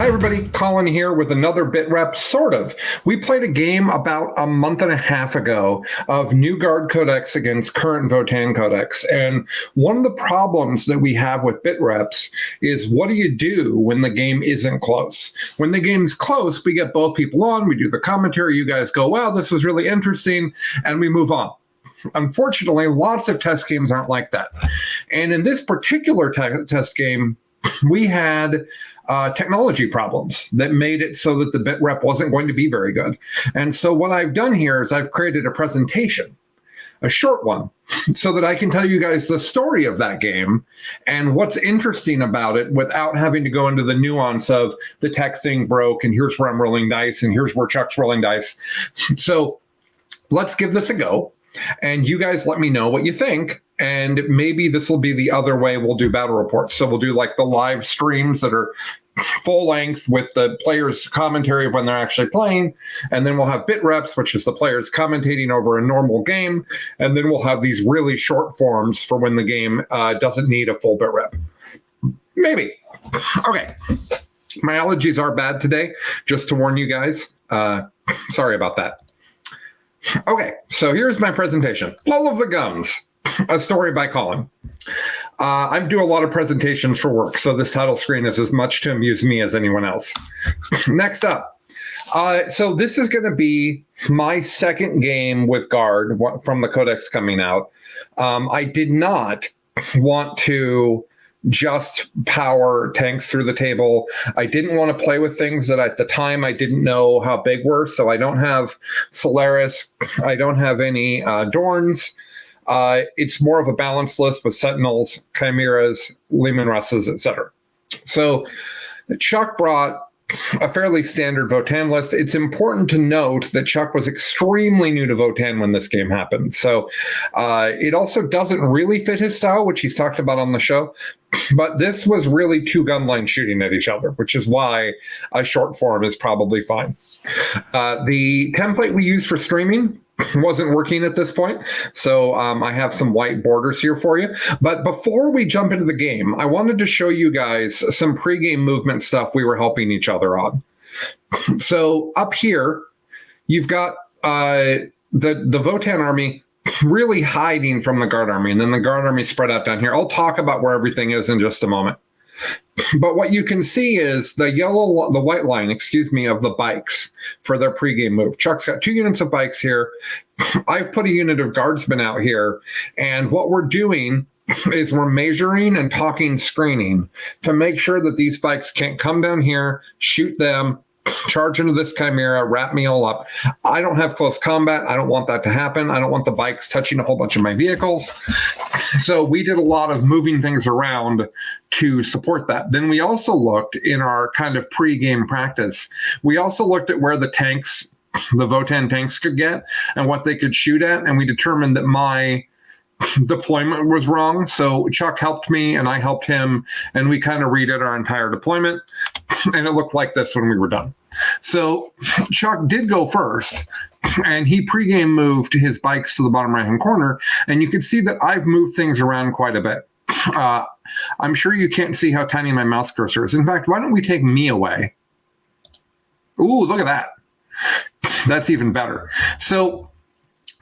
Hi everybody, Colin here with another BitRep, sort of. We played a game about a month and a half ago of New Guard Codex against current Votann Codex, and one of the problems that we have with BitReps is what do you do when the game isn't close? When the game's close, we get both people on, we do the commentary, you guys go, wow, this was really interesting, and we move on. Unfortunately, lots of test games aren't like that. And in this particular test game, we had technology problems that made it so that the BitRep wasn't going to be very good. And so what I've done here is I've created a presentation, a short one, so that I can tell you guys the story of that game and what's interesting about it without having to go into the nuance of the tech thing broke and here's where I'm rolling dice and here's where Chuck's rolling dice. So let's give this a go. And you guys let me know what you think. And maybe this will be the other way we'll do battle reports. So we'll do like the live streams that are full length with the players' commentary of when they're actually playing. And then we'll have BitReps, which is the players commentating over a normal game. And then we'll have these really short forms for when the game doesn't need a full BitRep. Maybe. Okay. My allergies are bad today, just to warn you guys. Sorry about that. Okay, so here's my presentation. Lull of the Guns, a story by Colin. I do a lot of presentations for work, so this title screen is as much to amuse me as anyone else. Next up. So this is going to be my second game with Guard from the Codex coming out. I did not want to just power tanks through the table. I didn't want to play with things that at the time I didn't know how big were. So I don't have Solaris. I don't have any Dorns. It's more of a balanced list with Sentinels, Chimeras, Leman Russes, etc. So Chuck brought a fairly standard Votann list. It's important to note that Chuck was extremely new to Votann when this game happened. So it also doesn't really fit his style, which he's talked about on the show. But this was really two gun lines shooting at each other, which is why a short form is probably fine. The template we use for streaming wasn't working at this point, so I have some white borders here for you. But before we jump into the game, I wanted to show you guys some pregame movement stuff we were helping each other on. So up here, you've got the Votann army really hiding from the Guard army, and then the Guard army spread out down here. I'll talk about where everything is in just a moment. But what you can see is the white line, of the bikes for their pregame move. Chuck's got 2 units of bikes here. I've put a unit of guardsmen out here. And what we're doing is we're measuring and talking screening to make sure that these bikes can't come down here, shoot them, charge into this Chimera, wrap me all up. I don't have close combat. I don't want that to happen. I don't want the bikes touching a whole bunch of my vehicles. So we did a lot of moving things around to support that. Then we also looked in our kind of pre-game practice. We also looked at where the tanks, the Votann tanks could get and what they could shoot at. And we determined that my deployment was wrong. So Chuck helped me and I helped him, and we kind of redid our entire deployment, and it looked like this when we were done. So Chuck did go first, and he pregame moved his bikes to the bottom right hand corner, and you can see that I've moved things around quite a bit. I'm sure you can't see how tiny my mouse cursor is. In fact, why don't we take me away? Ooh, look at that. That's even better. So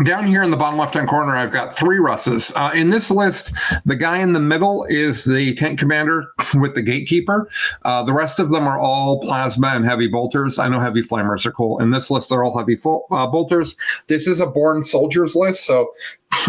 down here in the bottom left-hand corner, I've got 3 russes. In this list, the guy in the middle is the tank commander with the Gatekeeper. The rest of them are all plasma and heavy bolters. I know heavy flamers are cool. In this list, they're all heavy bolters. This is a Borne Soldiers list, so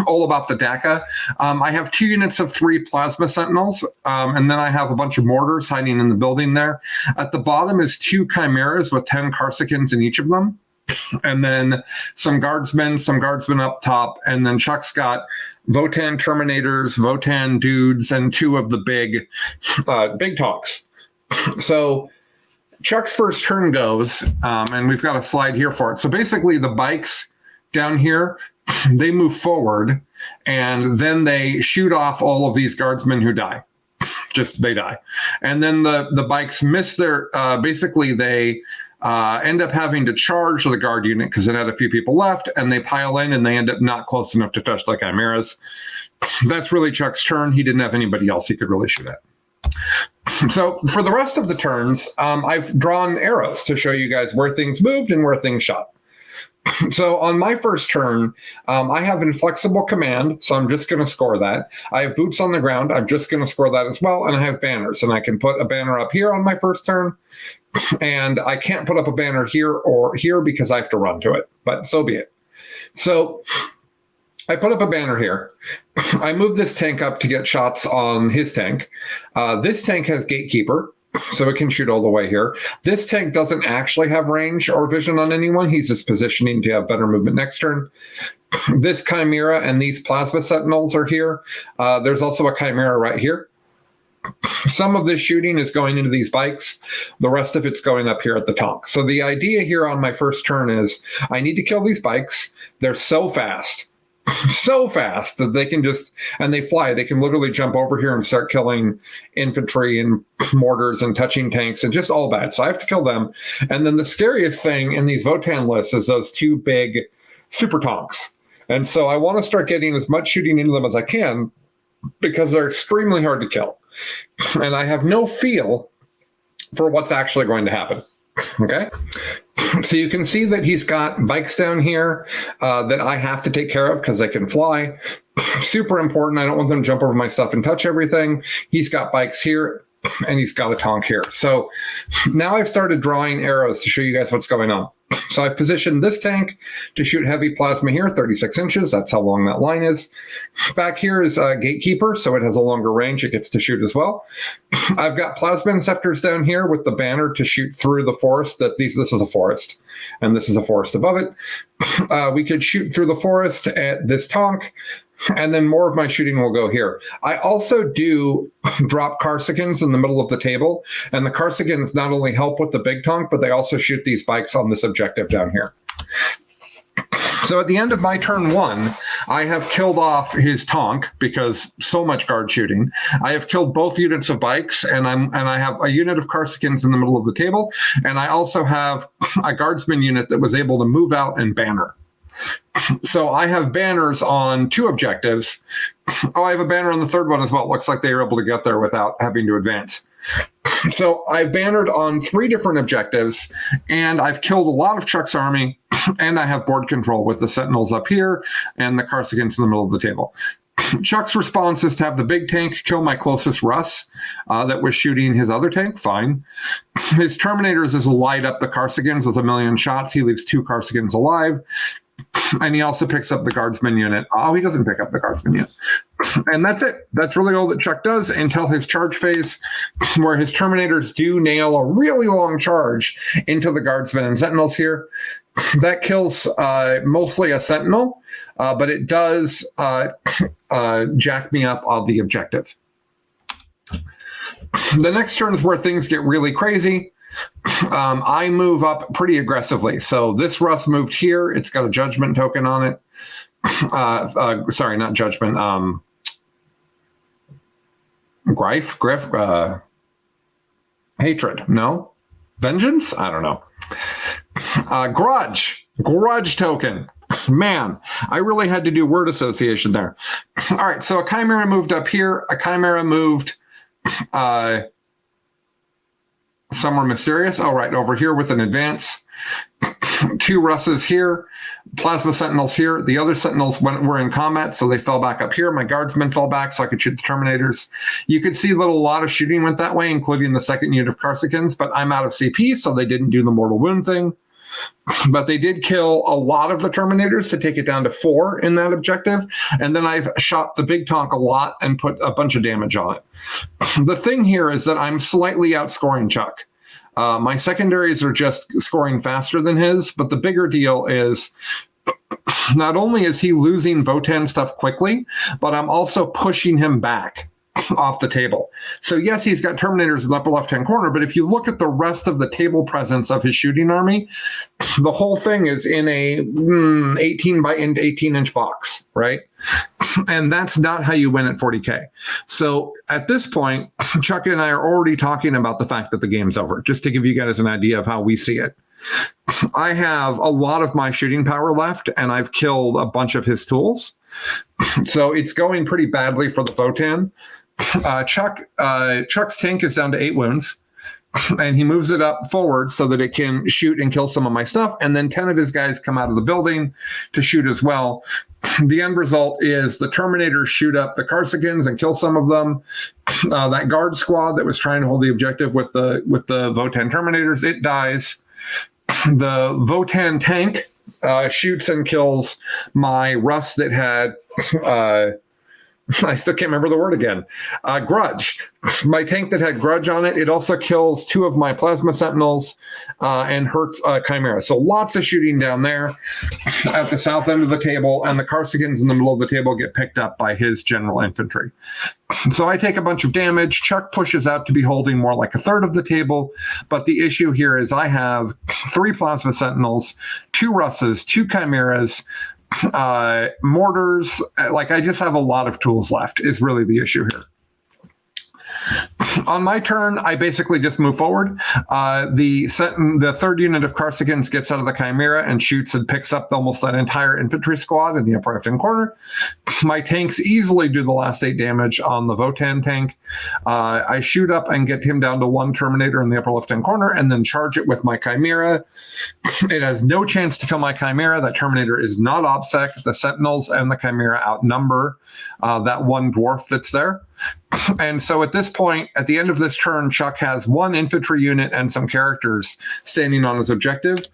all about the DACA. I have 2 units of 3 plasma sentinels, and then I have a bunch of mortars hiding in the building there. At the bottom is 2 chimeras with 10 Karsakins in each of them. And then some guardsmen up top, and then Chuck's got Votann Terminators, Votann Dudes, and 2 of the big talks. So Chuck's first turn goes, and we've got a slide here for it. So basically the bikes down here, they move forward, and then they shoot off all of these guardsmen who die. They die. And then the bikes miss their, basically they end up having to charge the guard unit because it had a few people left, and they pile in and they end up not close enough to touch the chimeras. That's really Chuck's turn. He didn't have anybody else he could really shoot at. So for the rest of the turns, I've drawn arrows to show you guys where things moved and where things shot. So on my first turn, I have inflexible command, so I'm just going to score that. I have boots on the ground. I'm just going to score that as well. And I have banners, and I can put a banner up here on my first turn. And I can't put up a banner here or here because I have to run to it, but so be it. So I put up a banner here. I move this tank up to get shots on his tank. This tank has Gatekeeper, so it can shoot all the way here. This tank doesn't actually have range or vision on anyone. He's just positioning to have better movement next turn. This Chimera and these Plasma Sentinels are here. There's also a Chimera right here. Some of this shooting is going into these bikes. The rest of it's going up here at the tank. So the idea here on my first turn is I need to kill these bikes. They're so fast that they can just, and they fly. They can literally jump over here and start killing infantry and mortars and touching tanks and just all bad. So I have to kill them. And then the scariest thing in these Votann lists is those two big super tanks. And so I want to start getting as much shooting into them as I can because they're extremely hard to kill. And I have no feel for what's actually going to happen. Okay? So you can see that he's got bikes down here that I have to take care of because they can fly. Super important. I don't want them to jump over my stuff and touch everything. He's got bikes here, and he's got a tank here. So now I've started drawing arrows to show you guys what's going on. So I've positioned this tank to shoot heavy plasma here, 36 inches. That's how long that line is. Back here is a Gatekeeper, so it has a longer range. It gets to shoot as well. I've got plasma inceptors down here with the banner to shoot through the forest. This is a forest, and this is a forest above it. We could shoot through the forest at this tank, and then more of my shooting will go here. I also do drop Karsakins in the middle of the table, and the Karsakins not only help with the big tank, but they also shoot these bikes on this objective down here. So at the end of my turn one, I have killed off his tank because so much guard shooting. I have killed both units of bikes, and I have a unit of Karsakins in the middle of the table, and I also have a guardsman unit that was able to move out and banner. So I have banners on two objectives. Oh, I have a banner on the third one as well. It looks like they were able to get there without having to advance. So I've bannered on 3 different objectives, and I've killed a lot of Chuck's army, and I have board control with the Sentinels up here and the Karsakins in the middle of the table. Chuck's response is to have the big tank kill my closest Russ that was shooting his other tank. Fine. His Terminators is to light up the Karsakins with 1,000,000 shots. He leaves 2 Karsakins alive. And he also picks up the guardsman unit. Oh, he doesn't pick up the guardsman unit. And that's it. That's really all that Chuck does until his charge phase, where his Terminators do nail a really long charge into the guardsmen and sentinels here. That kills mostly a sentinel, but it does jack me up on the objective. The next turn is where things get really crazy. I move up pretty aggressively. So this Russ moved here. It's got a judgment token on it. Sorry, not judgment. Grief, hatred. No, vengeance. I don't know. Grudge token. Man, I really had to do word association there. All right, so a Chimera moved up here. A Chimera moved somewhere mysterious. Oh, right, over here with an advance. 2 Russes here. Plasma Sentinels here. The other Sentinels were in combat, so they fell back up here. My Guardsmen fell back so I could shoot the Terminators. You could see that a lot of shooting went that way, including the second unit of Karsakins, but I'm out of CP, so they didn't do the mortal wound thing. But they did kill a lot of the Terminators to take it down to 4 in that objective. And then I've shot the big tank a lot and put a bunch of damage on it. The thing here is that I'm slightly outscoring Chuck. My secondaries are just scoring faster than his, but the bigger deal is not only is he losing Votann stuff quickly, but I'm also pushing him back off the table. So yes, he's got Terminators in the upper left-hand corner, but if you look at the rest of the table presence of his shooting army, the whole thing is in a 18 by 18 inch box, right? And that's not how you win at 40K. So at this point, Chuck and I are already talking about the fact that the game's over, just to give you guys an idea of how we see it. I have a lot of my shooting power left, and I've killed a bunch of his tools. So it's going pretty badly for the Votann. Chuck's tank is down to 8 wounds. And he moves it up forward so that it can shoot and kill some of my stuff. And then 10 of his guys come out of the building to shoot as well. The end result is the Terminators shoot up the Karzakins and kill some of them. That guard squad that was trying to hold the objective with the Votann Terminators, it dies. The Votann tank shoots and kills my Russ that had... I still can't remember the word again. Grudge. My tank that had Grudge on it. It also kills 2 of my Plasma Sentinels and hurts Chimera. So lots of shooting down there at the south end of the table, and the Karzakins in the middle of the table get picked up by his general infantry. So I take a bunch of damage. Chuck pushes out to be holding more like a third of the table, but the issue here is I have 3 Plasma Sentinels, 2 Russes, 2 Chimeras, mortars. Like, I just have a lot of tools left is really the issue here. On my turn, I basically just move forward. The third unit of Karzakins gets out of the Chimera and shoots and picks up almost that entire infantry squad in the upper left-hand corner. My tanks easily do the last 8 damage on the Votann tank. I shoot up and get him down to 1 Terminator in the upper left-hand corner and then charge it with my Chimera. It has no chance to kill my Chimera. That Terminator is not OBSEC. The Sentinels and the Chimera outnumber that 1 dwarf that's there. And so at this point, at the end of this turn, Chuck has 1 infantry unit and some characters standing on his objective,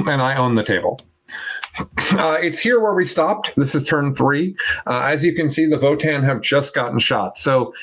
and I own the table. It's here where we stopped. This is turn 3. As you can see, the Votann have just gotten shot. So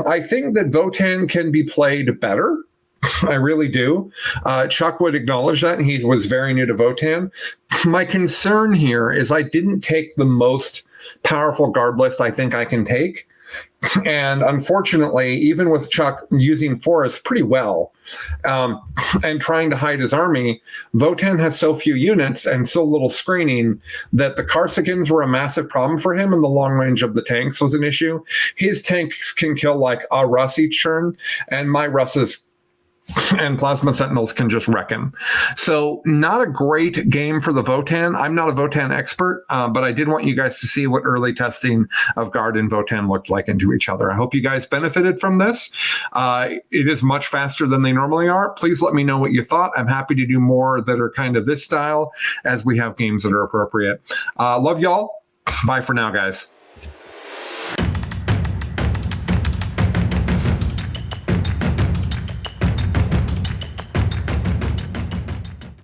I think that Votann can be played better. I really do. Chuck would acknowledge that, and he was very new to Votann. My concern here is I didn't take the most powerful guard list I think I can take. And unfortunately, even with Chuck using Forest pretty well and trying to hide his army, Votann has so few units and so little screening that the Karzakins were a massive problem for him, and the long range of the tanks was an issue. His tanks can kill like a Russ each turn, and my Russes and Plasma Sentinels can just wreck him. So not a great game for the Votann. I'm not a Votann expert, but I did want you guys to see what early testing of Guard and Votann looked like into each other. I hope you guys benefited from this. It is much faster than they normally are. Please let me know what you thought. I'm happy to do more that are kind of this style as we have games that are appropriate. Love y'all. Bye for now, guys.